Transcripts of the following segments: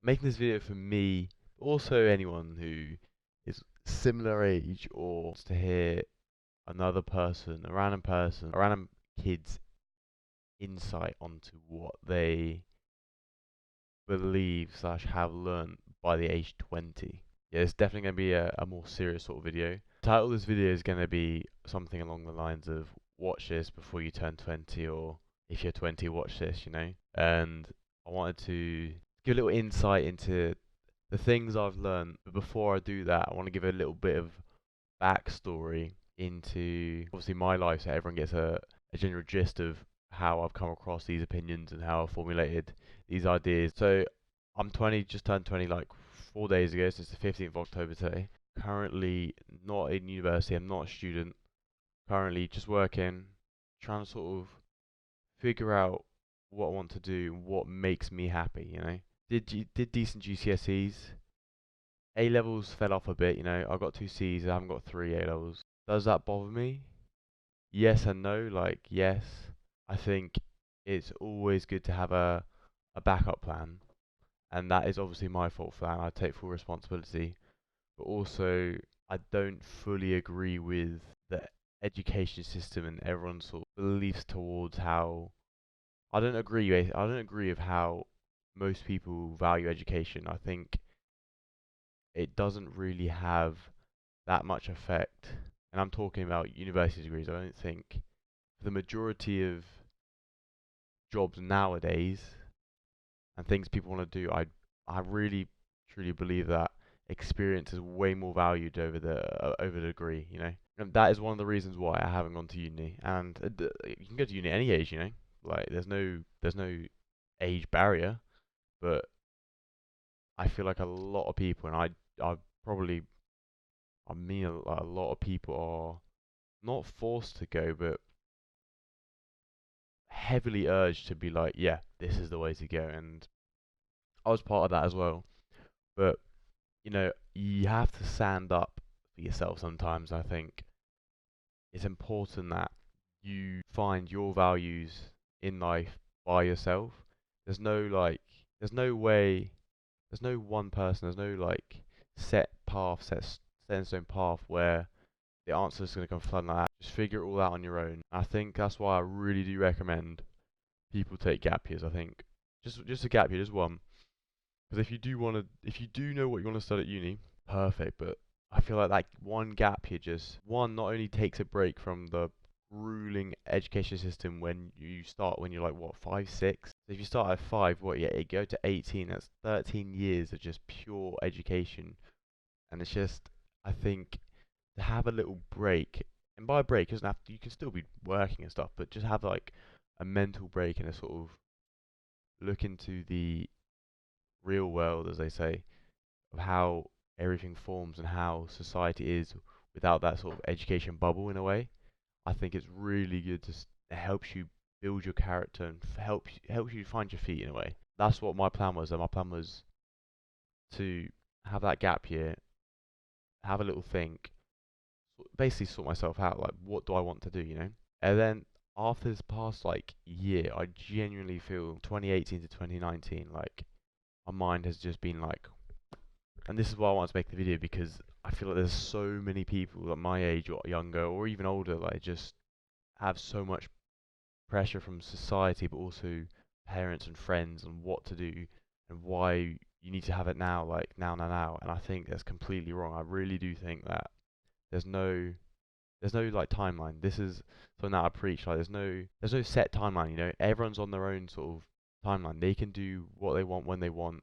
making this video for me, but also anyone who is similar age or wants to hear another person, a random kid's insight onto what they believe slash have learned by the age 20. Yeah, it's definitely going to be a more serious sort of video. The title of this video is going to be something along the lines of watch this before you turn 20, or if you're 20, watch this, you know? And I wanted to give a little insight into the things I've learned. But before I do that, I want to give a little bit of backstory into obviously my life so everyone gets a general gist of how I've come across these opinions and how I've formulated these ideas. So I'm 20, just turned 20 like 4 days ago, so it's the 15th of October today. Currently not in university, I'm not a student. Currently just working, trying to sort of figure out what I want to do, what makes me happy, you know. Did decent GCSEs. A levels fell off a bit, you know. I got two C's, I haven't got three A levels. Does that bother me? Yes and no. Like, yes, I think it's always good to have a backup plan, and that is obviously my fault for that. And I take full responsibility, but also I don't fully agree with the education system and everyone's sort of beliefs towards how. I don't agree with how most people value education. I think it doesn't really have that much effect. And I'm talking about university degrees. I don't think for the majority of jobs nowadays and things people want to do, I really truly believe that experience is way more valued over the degree, you know. And that is one of the reasons why I haven't gone to uni. And you can go to uni at any age, you know. Like there's no age barrier, but I feel like a lot of people, and I probably I mean a lot of people are not forced to go, but heavily urged to be like, yeah, this is the way to go. And I was part of that as well. But, you know, you have to stand up for yourself sometimes. I think it's important that you find your values in life by yourself. There's no like, there's no way, there's no one person, there's no like set path, set in stone path where the answer is going to come flooding like that. Just figure it all out on your own. I think that's why I really do recommend people take gap years. I think just a gap year, just one. Because if you do know what you want to study at uni, perfect. But I feel like that one gap year just one not only takes a break from the grueling education system when you start when you're like what 5, 6. So if you start at 5, what yeah, you go to 18. That's 13 years of just pure education, and it's just I think to have a little break, and by break, it doesn't have to, you can still be working and stuff, but just have like a mental break and a sort of look into the real world, as they say, of how everything forms and how society is without that sort of education bubble in a way. I think it's really good to it helps you build your character and helps you find your feet in a way. That's what my plan was. My plan was to have that gap year, have a little think, basically sort myself out. Like, what do I want to do? You know, and then after this past like year, I genuinely feel 2018 to 2019, like my mind has just been like, and this is why I want to make the video because I feel like there's so many people at my age or younger or even older, like just have so much pressure from society, but also parents and friends on what to do and why you need to have it now, like now. And I think that's completely wrong. I really do think that there's no there's no like timeline. This is something that I preach. Like there's no set timeline. You know, everyone's on their own sort of timeline. They can do what they want when they want,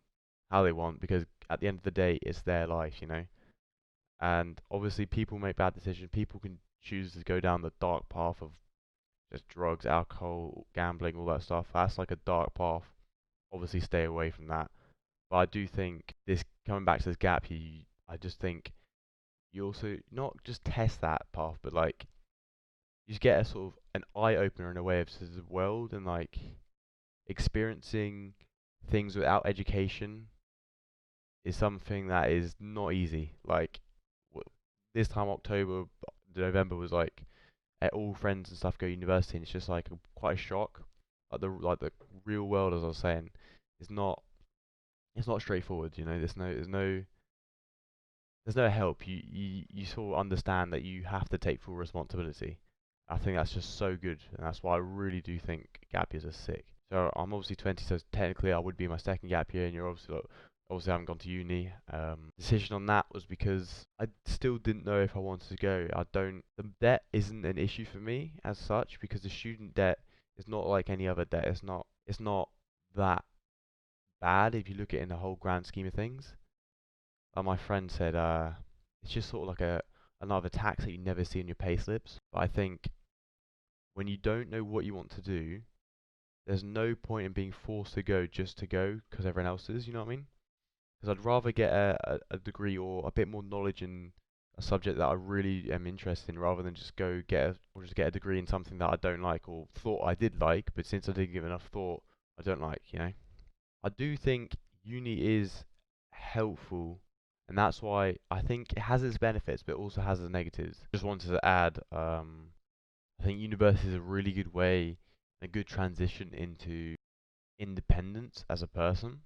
how they want, because at the end of the day, it's their life. You know, and obviously people make bad decisions. People can choose to go down the dark path of just drugs, alcohol, gambling, all that stuff. That's like a dark path. Obviously, stay away from that. But I do think this coming back to this gap here, I just think you also not just test that path, but like you just get a sort of an eye opener in a way of the world and like experiencing things without education is something that is not easy. Like this time October, November was like all friends and stuff go to university, and it's just like quite a shock. Like the real world, as I was saying, is not it's not straightforward. You know, there's no help. You sort of understand that you have to take full responsibility. I think that's just so good, and that's why I really do think gap years are sick. So I'm obviously 20, so technically I would be my second gap year, and you're obviously like, obviously I haven't gone to uni. Decision on that was because I still didn't know if I wanted to go. I don't. The debt isn't an issue for me as such because the student debt is not like any other debt. It's not that bad if you look at it in the whole grand scheme of things. My friend said, it's just sort of like another tax that you never see in your pay slips. But I think when you don't know what you want to do, there's no point in being forced to go just to go because everyone else is. You know what I mean? Because I'd rather get a degree or a bit more knowledge in a subject that I really am interested in, rather than just go just get a degree in something that I don't like or thought I did like, but since I didn't give enough thought, I don't like. You know? I do think uni is helpful, and that's why I think it has its benefits, but it also has its negatives. Just wanted to add, I think university is a really good way, a good transition into independence as a person.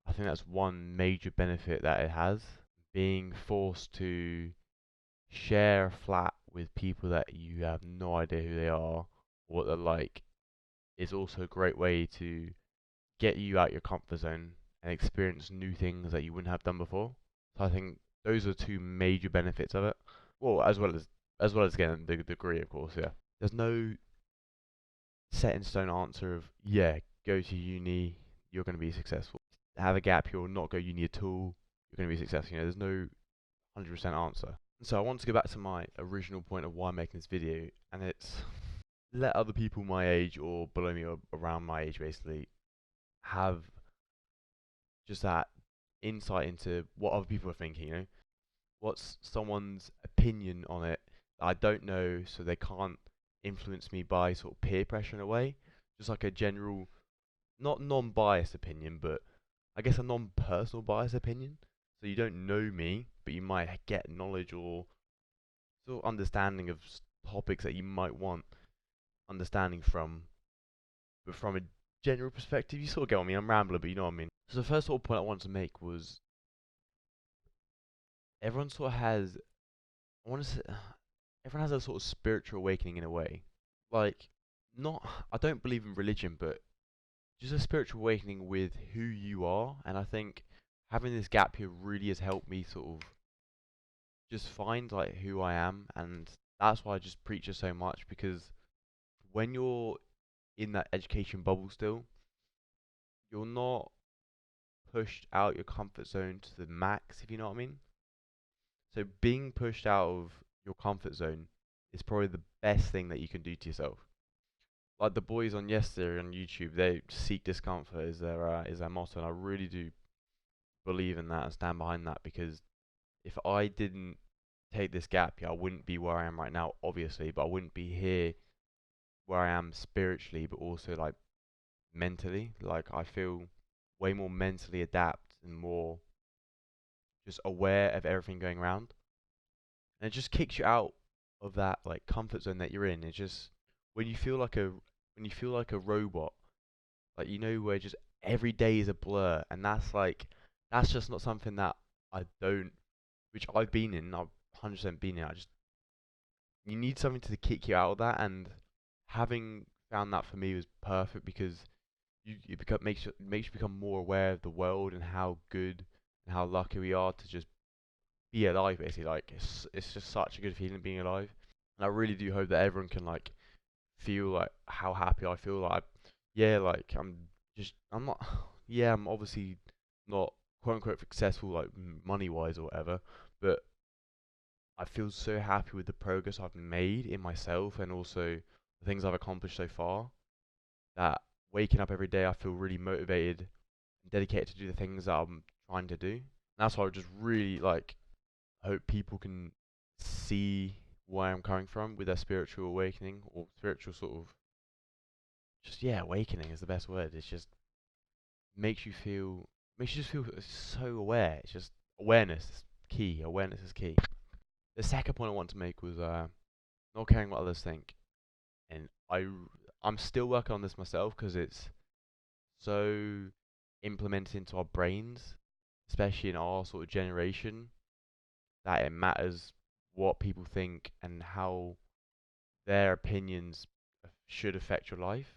I think that's one major benefit that it has. Being forced to share a flat with people that you have no idea who they are or what they're like is also a great way to get you out your comfort zone and experience new things that you wouldn't have done before. So I think those are two major benefits of it. Well, as well as getting the degree, of course. Yeah, there's no set in stone answer of yeah, go to uni, you're going to be successful. Have a gap year or not go uni at all, you're going to be successful. You know, there's no 100% answer. So I want to go back to my original point of why I'm making this video, and it's let other people my age or below me or around my age basically have just that insight into what other people are thinking, you know? What's someone's opinion on it that I don't know, so they can't influence me by sort of peer pressure in a way. Just like a general, not non-biased opinion, but I guess a non-personal biased opinion. So you don't know me, but you might get knowledge or sort of understanding of topics that you might want understanding from, but from a general perspective, you sort of get what I mean. I'm rambling, but you know what I mean. So the first sort of point I wanted to make was everyone sort of has, I want to say, everyone has a sort of spiritual awakening in a way. Like, not, I don't believe in religion, but just a spiritual awakening with who you are. And I think having this gap here really has helped me sort of just find like who I am. And that's why I just preach it so much, because when you're in that education bubble still, you're not pushed out your comfort zone to the max, if you know what I mean. So being pushed out of your comfort zone is probably the best thing that you can do to yourself. Like the boys on yesterday on YouTube, they seek discomfort is their motto, and I really do believe in that and stand behind that, because if I didn't take this gap, yeah, I wouldn't be where I am right now, obviously, but I wouldn't be here where I am spiritually, but also like mentally. Like I feel way more mentally adapt and more just aware of everything going around, and it just kicks you out of that like comfort zone that you're in. It's just when you feel like a robot, like you know where just every day is a blur, and that's just not something that I don't, which I've been in. I've 100% been in. I just you need something to kick you out of that, and having found that for me was perfect because it become makes you become more aware of the world and how good and how lucky we are to just be alive. Basically, like it's just such a good feeling being alive, and I really do hope that everyone can like feel like how happy I feel. Like yeah, like I'm not yeah, I'm obviously not quote unquote successful like money wise or whatever, but I feel so happy with the progress I've made in myself and also the things I've accomplished so far, that waking up every day I feel really motivated and dedicated to do the things that I'm trying to do. And that's why I just really like hope people can see where I'm coming from with their spiritual awakening or spiritual sort of just yeah, awakening is the best word. It's just makes you feel makes you just feel so aware. It's just awareness is key. Awareness is key. The second point I want to make was not caring what others think, and I'm still working on this myself because it's so implemented into our brains, especially in our sort of generation, that it matters what people think and how their opinions should affect your life.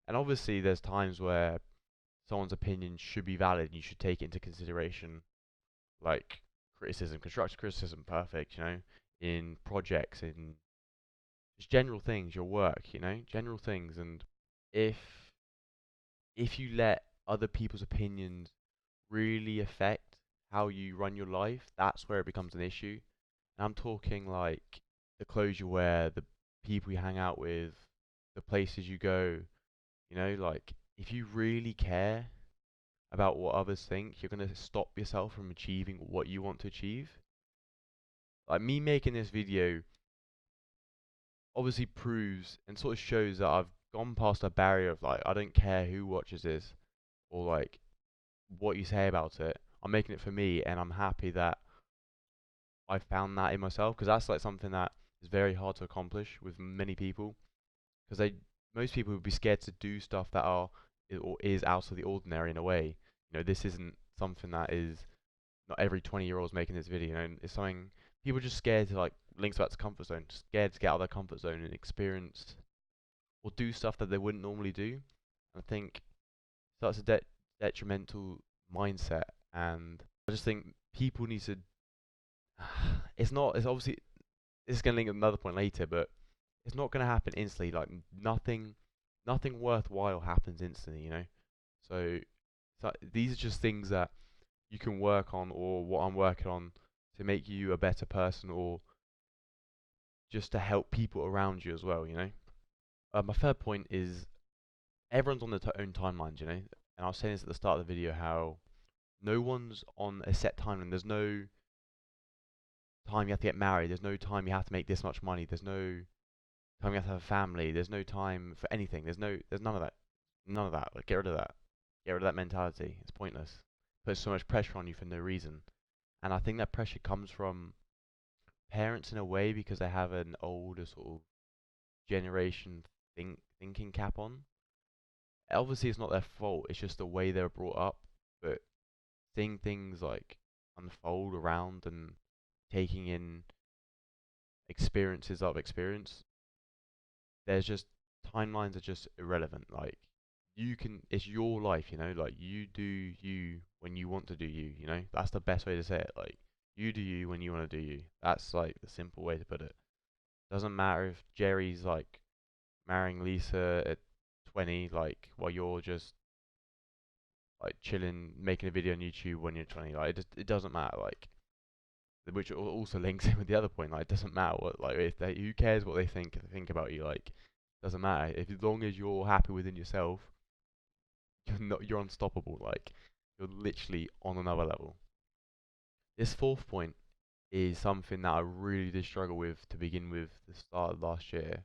And obviously, there's times where someone's opinion should be valid and you should take it into consideration, like criticism, constructive criticism, perfect, in projects, in just general things, your work, general things. And if if you let other people's opinions really affect how you run your life, that's where it becomes an issue. And I'm talking like the clothes you wear, the people you hang out with, the places you go, like if you really care about what others think, you're going to stop yourself from achieving what you want to achieve. Like me making this video obviously proves and sort of shows that I've gone past a barrier of like, I don't care who watches this or like what you say about it. I'm making it for me and I'm happy that I found that in myself, because that's like something that is very hard to accomplish with many people, because they most people would be scared to do stuff that are or is out of the ordinary in a way. This isn't something that is not every 20-year-old's making this video. It's something people are just scared to like links back to comfort zone, scared to get out of their comfort zone and experience or do stuff that they wouldn't normally do. I think that's a detrimental mindset, and I just think people need to. It's not. It's obviously this is gonna link with another point later, but it's not gonna happen instantly. Like nothing worthwhile happens instantly. So these are just things that you can work on, or what I'm working on to make you a better person, or just to help people around you as well. My third point is everyone's on their own timelines. And I was saying this at the start of the video, how no one's on a set timeline. There's no time you have to get married. There's no time you have to make this much money. There's no time you have to have a family. There's no time for anything. There's none of that. None of that. Like, get rid of that. Get rid of that mentality. It's pointless. Puts so much pressure on you for no reason. And I think that pressure comes from parents in a way, because they have an older sort of generation thinking cap on. Obviously, it's not their fault. It's just the way they were brought up. But seeing things like unfold around and taking in experiences of experience, there's just timelines are just irrelevant. Like it's your life, like you do you when you want to do you. That's the best way to say it. Like you do you when you want to do you. That's like the simple way to put it. Doesn't matter if Jerry's like marrying Lisa at 20, like while you're just like chilling, making a video on YouTube when you're 20. Like it doesn't matter. Like which also links in with the other point. Like it doesn't matter what like if they who cares what they think about you. Like doesn't matter if as long as you're happy within yourself, you're unstoppable. Like you're literally on another level. This fourth point is something that I really did struggle with to begin with the start of last year,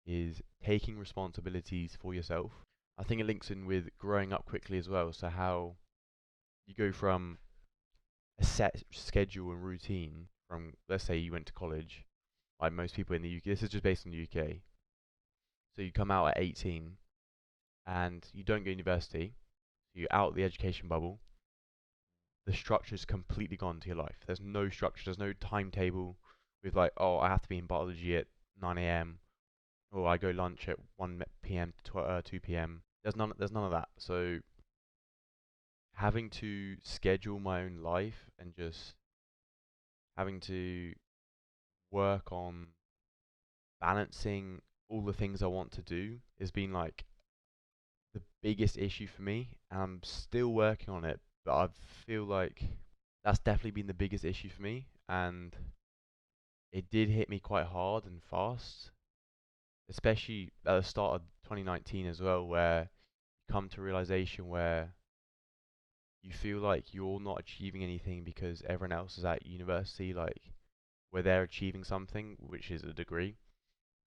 is taking responsibilities for yourself. I think it links in with growing up quickly as well. So how you go from a set schedule and routine from, let's say you went to college, like most people in the UK, this is just based in the UK. So you come out at 18 and you don't go to university, so you're out of the education bubble. The structure's completely gone to your life. There's no structure, there's no timetable with like, oh, I have to be in biology at 9 a.m. or I go lunch at 1 p.m. to 2 p.m. There's none of that. So having to schedule my own life and just having to work on balancing all the things I want to do has been like the biggest issue for me, and I'm still working on it, but I feel like that's definitely been the biggest issue for me, and it did hit me quite hard and fast, especially at the start of 2019 as well, where you come to realization where you feel like you're not achieving anything because everyone else is at university, like where they're achieving something, which is a degree,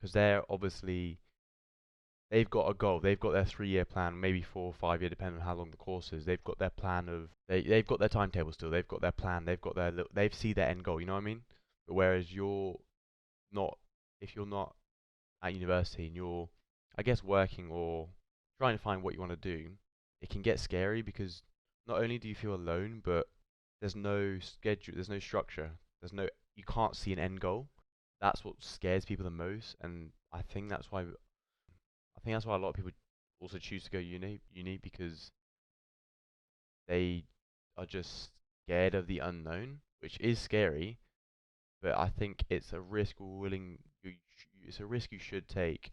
because they're obviously they've got a goal. They've got their 3-year plan, maybe 4 or 5 year, depending on how long the course is. They've got their plan of they've got their timetable still. They've got their plan. They've got they've see their end goal. You know what I mean? But whereas you're not, if you're not at university and you're, I guess, working or trying to find what you want to do, it can get scary because not only do you feel alone, but there's no schedule, there's no structure, there's no, you can't see an end goal. That's what scares people the most, and I think that's why a lot of people also choose to go uni because they are just scared of the unknown, which is scary. But I think it's a risk it's a risk you should take.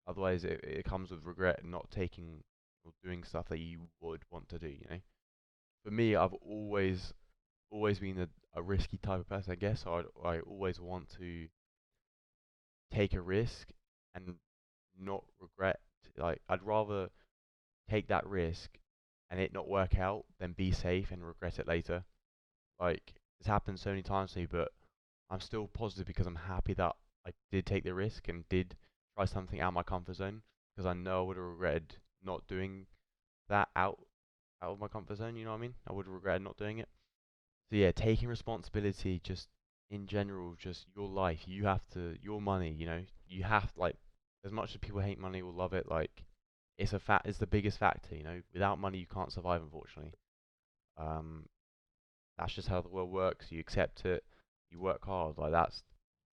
Otherwise, it comes with regret not taking or doing stuff that you would want to do. For me, I've always been a risky type of person, I guess. So I always want to take a risk and not regret. Like, I'd rather take that risk and it not work out than be safe and regret it later. Like, it's happened so many times to me, but I'm still positive because I'm happy that I did take the risk and did try something out of my comfort zone, because I know I would have regretted not doing that out of my comfort zone. You know what I mean? I would have regretted not doing it. So yeah, taking responsibility, just in general, just your life. You have to, your money. You have, like, as much as people hate money or love it, like, it's a fact. It's the biggest factor. Without money, you can't survive. Unfortunately, um, that's just how the world works. You accept it. You work hard. Like, that's,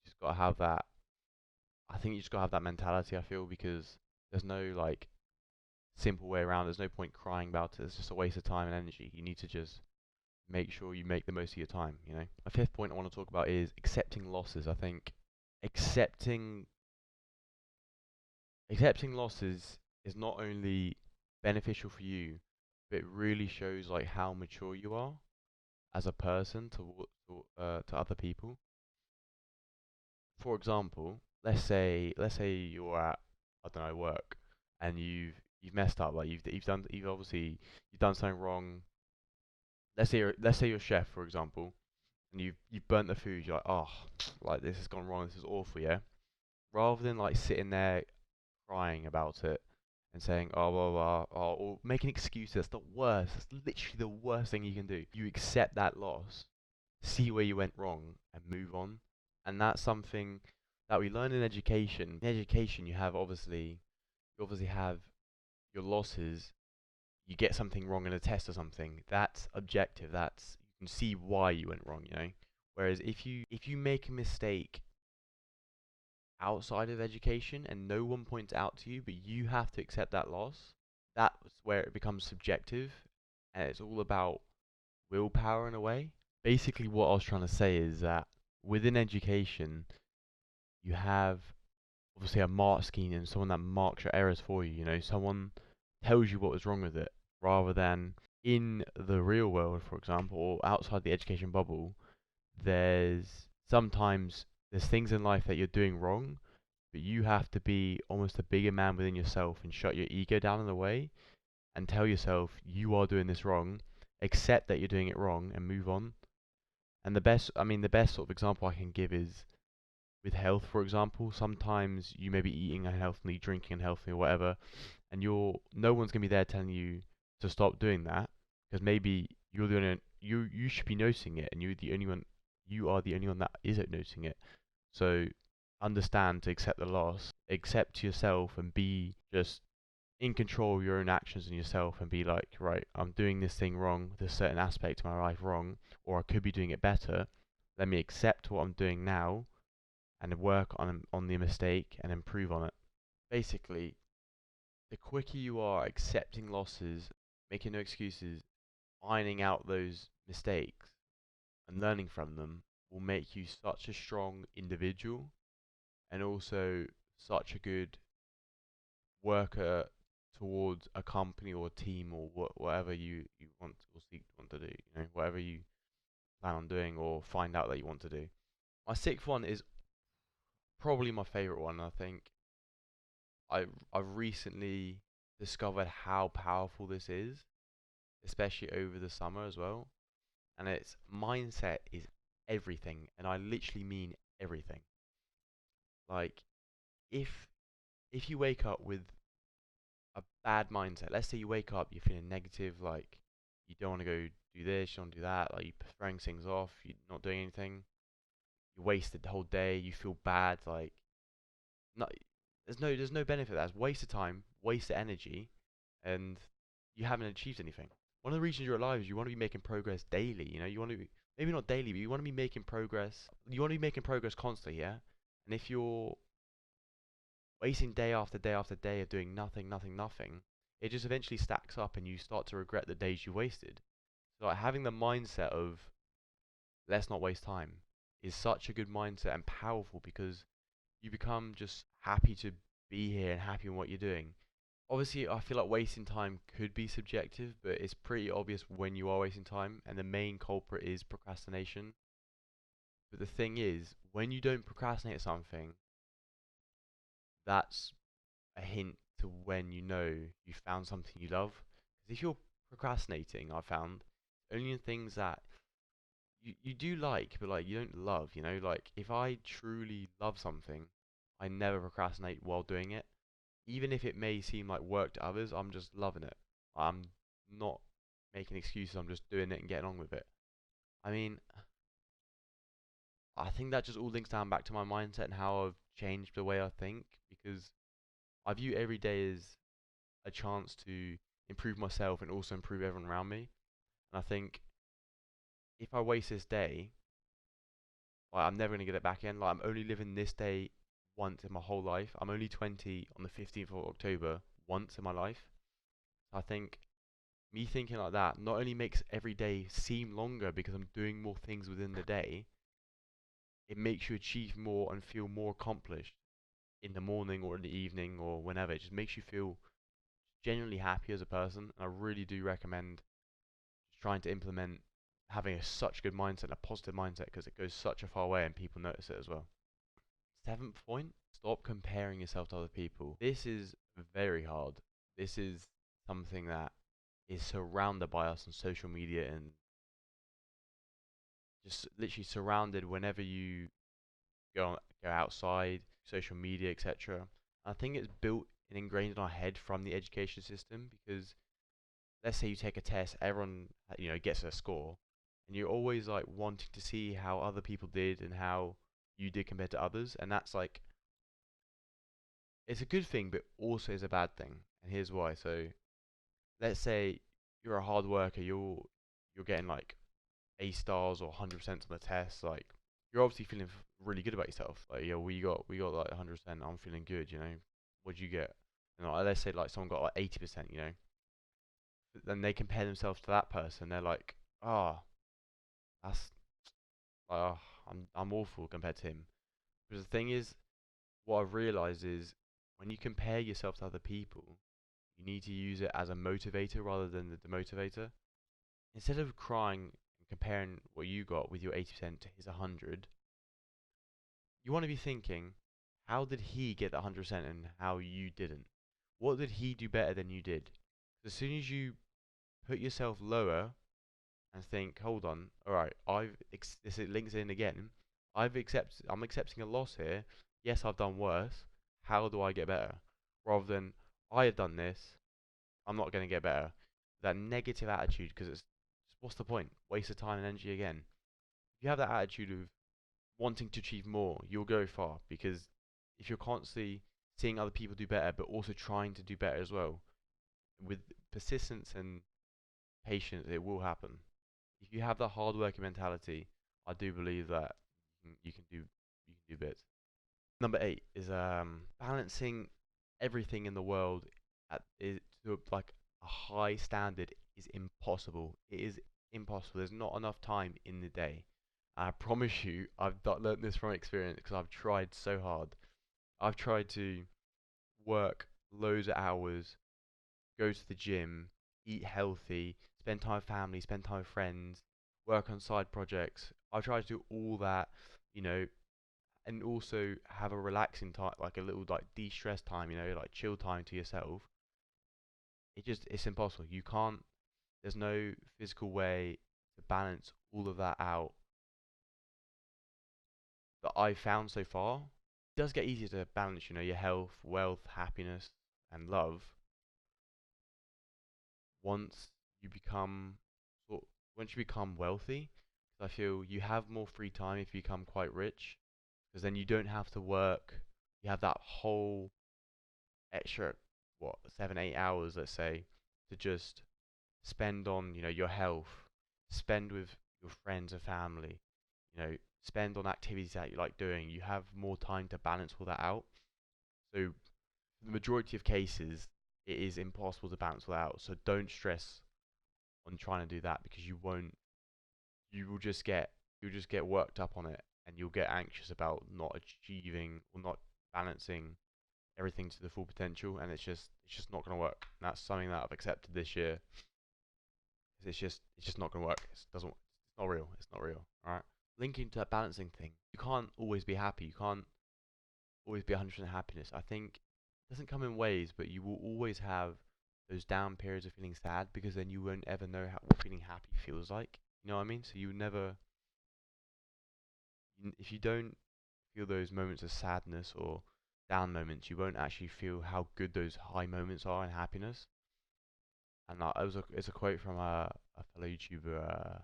you just gotta have that. I think you just gotta have that mentality. I feel, because there's no, like, simple way around. There's no point crying about it. It's just a waste of time and energy. You need to just make sure you make the most of your time. A fifth point I want to talk about is accepting losses. I think accepting accepting losses is not only beneficial for you, but it really shows, like, how mature you are as a person to other people. For example, let's say you're at, I don't know, work, and you've messed up. Like, you've done something wrong. Let's say you're a chef, for example, and you've burnt the food. You're like, oh, like, this has gone wrong. This is awful. Yeah. Rather than, like, sitting there crying about it and saying, oh, blah, blah, blah, or making excuses, that's the worst. That's literally the worst thing you can do. You accept that loss, see where you went wrong, and move on. And that's something that we learn in education. In education, you obviously have your losses. You get something wrong in a test or something. That's objective. That's, you can see why you went wrong. Whereas if you make a mistake outside of education and no one points out to you, but you have to accept that loss, that's where it becomes subjective, and it's all about willpower in a way. Basically, what I was trying to say is that within education, you have obviously a mark scheme and someone that marks your errors for you. Someone tells you what was wrong with it, rather than in the real world, for example, or outside the education bubble. There's things in life that you're doing wrong, but you have to be almost a bigger man within yourself and shut your ego down in a way and tell yourself you are doing this wrong, accept that you're doing it wrong, and move on. And the best sort of example I can give is with health, for example. Sometimes you may be eating unhealthily, drinking unhealthily, or whatever, and no one's gonna be there telling you to stop doing that, because maybe you're the only you should be noticing it, and you are the only one that isn't noticing it. So understand to accept the loss, accept yourself, and be just in control of your own actions and yourself, and be like, right, I'm doing this thing wrong, this certain aspect of my life wrong, or I could be doing it better. Let me accept what I'm doing now and work on the mistake and improve on it. Basically, the quicker you are accepting losses, making no excuses, ironing out those mistakes and learning from them, will make you such a strong individual, and also such a good worker towards a company or a team, or whatever you want to do, whatever you plan on doing or find out that you want to do. My sixth one is probably my favorite one. I think I've recently discovered how powerful this is, especially over the summer as well. And it's mindset is everything, and I literally mean everything. Like, if if you wake up with a bad mindset, let's say you wake up, you're feeling negative, like you don't want to go do this, you don't do that, like you're throwing things off, you're not doing anything, you wasted the whole day, you feel bad, like, no, there's no benefit. That's waste of time, waste of energy, and you haven't achieved anything. One of the reasons you're alive is you want to be making progress daily. You know, you want to be, maybe not daily, but you want to be making progress. You want to be making progress constantly, yeah. And if you're wasting day after day after day of doing nothing, nothing, nothing, it just eventually stacks up, and you start to regret the days you wasted. So like having the mindset of let's not waste time is such a good mindset and powerful, because you become just happy to be here and happy in what you're doing. Obviously, I feel like wasting time could be subjective, but it's pretty obvious when you are wasting time, and the main culprit is procrastination. But the thing is, when you don't procrastinate something, that's a hint to when you know you found something you love. Because if you're procrastinating, I found only in things that you do like, but like you don't love, you know? Like if I truly love something, I never procrastinate while doing it. Even if it may seem like work to others, I'm just loving it. I'm not making excuses, I'm just doing it and getting on with it. I mean, I think that just all links down back to my mindset and how I've changed the way I think, because I view every day as a chance to improve myself and also improve everyone around me. And I think if I waste this day, like, I'm never going to get it back in. Like, I'm only living this day once in my whole life. I'm only 20 on the 15th of October once in my life. So I think me thinking like that not only makes every day seem longer because I'm doing more things within the day, it makes you achieve more and feel more accomplished in the morning or in the evening or whenever. It just makes you feel genuinely happy as a person. And I really do recommend trying to implement having such good mindset, a positive mindset, because it goes such a far way and people notice it as well. Seventh point, stop comparing yourself to other people. This is very hard. This is something that is surrounded by us on social media and just literally surrounded whenever you go outside, social media, etc. I think it's built and ingrained in our head from the education system, because let's say you take a test, everyone gets a score, and you're always like wanting to see how other people did and how you did compared to others, and that's like it's a good thing, but also is a bad thing. And here's why. So let's say you're a hard worker, you're getting like A stars or 100% on the test, like you're obviously feeling really good about yourself. Like, yeah, we got like 100%. I'm feeling good. What'd you get? And like, let's say like someone got like 80%. Then they compare themselves to that person. They're like, oh, that's like, oh, I'm awful compared to him. Because the thing is, what I've realized is when you compare yourself to other people, you need to use it as a motivator rather than the demotivator. Instead of crying and comparing what you got with your 80% to his 100, you want to be thinking, how did he get that 100% and how you didn't? What did he do better than you did? As soon as you put yourself lower and think, hold on, all right, this links in again. I'm accepting a loss here. Yes, I've done worse. How do I get better? Rather than I have done this, I'm not going to get better. That negative attitude, because it's what's the point? Waste of time and energy again. If you have that attitude of wanting to achieve more, you'll go far, because if you're constantly seeing other people do better, but also trying to do better as well, with persistence and patience, it will happen. If you have that hard working mentality, I do believe that you can do bits. Number 8 is balancing everything in the world to like a high standard is impossible. It is impossible. There's not enough time in the day. I promise you, I've learned this from experience because I've tried so hard. I've tried to work loads of hours, go to the gym, eat healthy, spend time with family, spend time with friends, work on side projects. I try to do all that, you know, and also have a relaxing time, like a little like de-stress time, like chill time to yourself. It's impossible. You can't. There's no physical way to balance all of that out that I've found so far. It does get easier to balance, your health, wealth, happiness, and love once you become sort once you become wealthy. 'Cause I feel you have more free time if you become quite rich, because then you don't have to work. You have that whole extra 7 8 hours, let's say, to just spend on, your health, spend with your friends and family, spend on activities that you like doing. You have more time to balance all that out. So the majority of cases, it is impossible to balance all that out. So don't stress on trying to do that because you won't. You will just get you'll just get worked up on it, and you'll get anxious about not achieving or not balancing everything to the full potential, and it's just not going to work. And that's something that I've accepted this year. It's just not going to work. It's not real. It's not real. All right. Linking to that balancing thing, you can't always be happy. You can't always be 100% happiness. I think it doesn't come in waves, but you will always have those down periods of feeling sad because then you won't ever know what feeling happy feels like. You know what I mean? So you never, if you don't feel those moments of sadness or down moments, you won't actually feel how good those high moments are in happiness. And it's a quote from a fellow YouTuber,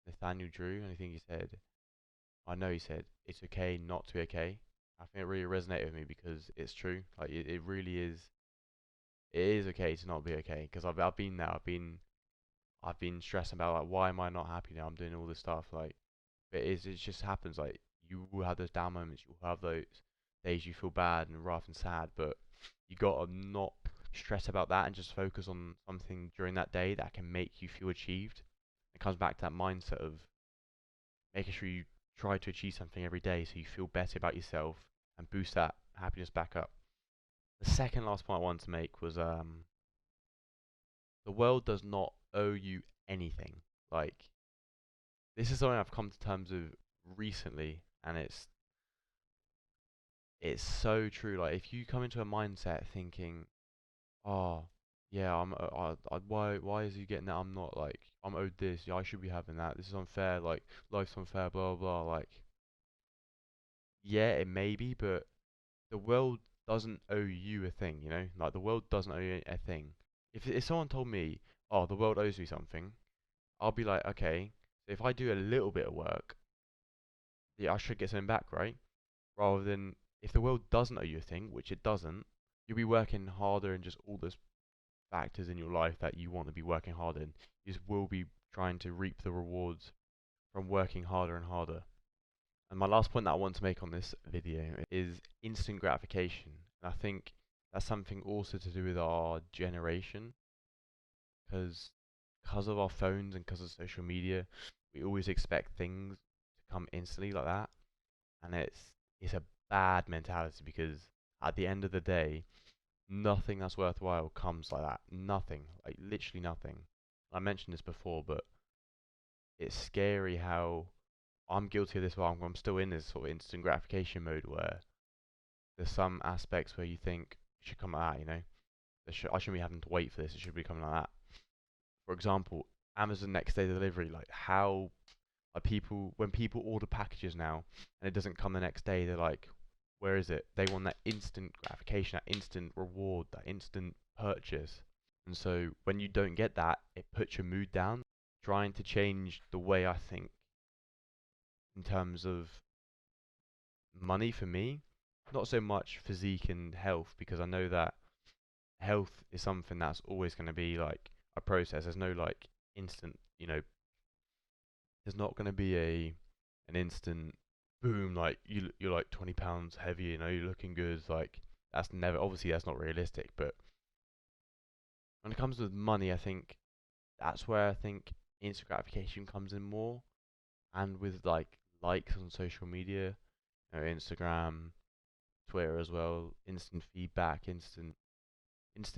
Nathaniel Drew, and I think he said, it's okay not to be okay. I think it really resonated with me because it's true. Like it really is. It is okay to not be okay because I've been there. I've been stressing about like why am I not happy now? I'm doing all this stuff like, but it just happens. Like you will have those down moments. You will have those days you feel bad and rough and sad, but you gotta not stress about that and just focus on something during that day that can make you feel achieved. It comes back to that mindset of making sure you try to achieve something every day so you feel better about yourself and boost that happiness back up. The second last point I wanted to make was the world does not owe you anything. Like this is something I've come to terms with recently, and it's so true. Like if you come into a mindset thinking, oh yeah, why is he getting that? I'm not like I'm owed this. Yeah, I should be having that. This is unfair. Like life's unfair. Blah blah blah. Like yeah, it may be, but the world doesn't owe you a thing. Like the world doesn't owe you a thing. If someone told me, oh, the world owes me something, I'll be like, okay. So if I do a little bit of work, yeah, I should get something back, right? Rather than if the world doesn't owe you a thing, which it doesn't, you'll be working harder and just all those factors in your life that you want to be working hard in. You just will be trying to reap the rewards from working harder and harder. And my last point that I want to make on this video is instant gratification. And I think that's something also to do with our generation, because of our phones and because of social media, we always expect things to come instantly like that, and it's a bad mentality because at the end of the day, nothing that's worthwhile comes like that. Nothing, like literally nothing. I mentioned this before, but it's scary how I'm guilty of this. While I'm still in this sort of instant gratification mode where there's some aspects where you think it should come like that. I shouldn't be having to wait for this. It should be coming like that. For example, Amazon next day delivery. Like how are people when people order packages now and it doesn't come the next day? They're like, where is it? They want that instant gratification, that instant reward, that instant purchase. And so when you don't get that, it puts your mood down. Trying to change the way I think in terms of money for me, not so much physique and health, because I know that health is something that's always going to be like a process. There's no like instant, there's not going to be an instant boom like you're like 20 pounds heavier, you're looking good. Like that's never, obviously that's not realistic, but when it comes with money, I think that's where I think instant gratification comes in more, and with like likes on social media, Instagram, Twitter as well, instant feedback, instant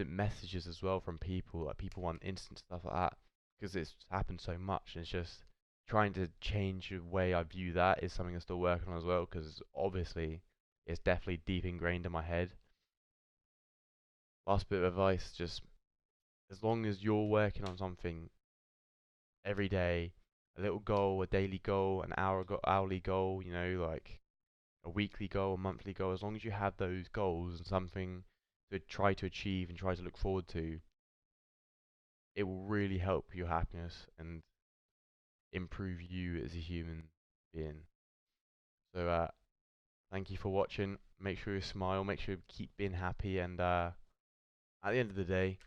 messages as well from people. Like people want instant stuff like that because it's happened so much, and it's just trying to change the way I view that is something I'm still working on as well. Because obviously, it's definitely deep ingrained in my head. Last bit of advice: just as long as you're working on something every day, a little goal, a daily goal, an hourly goal, like a weekly goal, a monthly goal. As long as you have those goals and something to try to achieve and try to look forward to, it will really help your happiness and improve you as a human being. So, thank you for watching. Make sure you smile, make sure you keep being happy, and at the end of the day,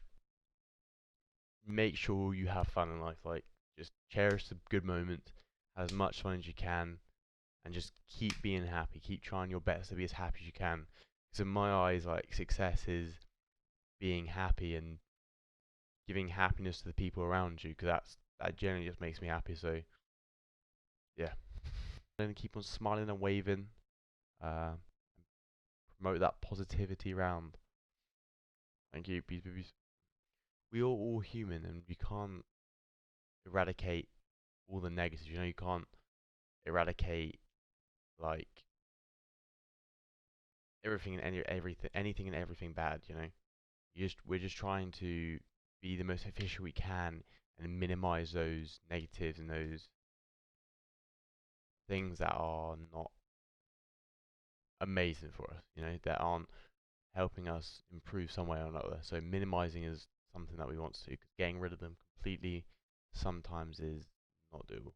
make sure you have fun in life. Like, just cherish the good moments, have as much fun as you can, and just keep being happy. Keep trying your best to be as happy as you can. Because in my eyes, like, success is being happy and giving happiness to the people around you. Because that generally just makes me happy. So yeah, and keep on smiling and waving. Uh, Promote that positivity around. Thank you. We are all human, and you can't eradicate all the negatives. You know, you can't eradicate like everything and everything, anything and everything bad. You know, we're just trying to be the most efficient we can and minimize those negatives and those things that are not amazing for us. You know, that aren't helping us improve some way or another. So minimizing is something that we want to do. 'Cause getting rid of them completely sometimes is not doable.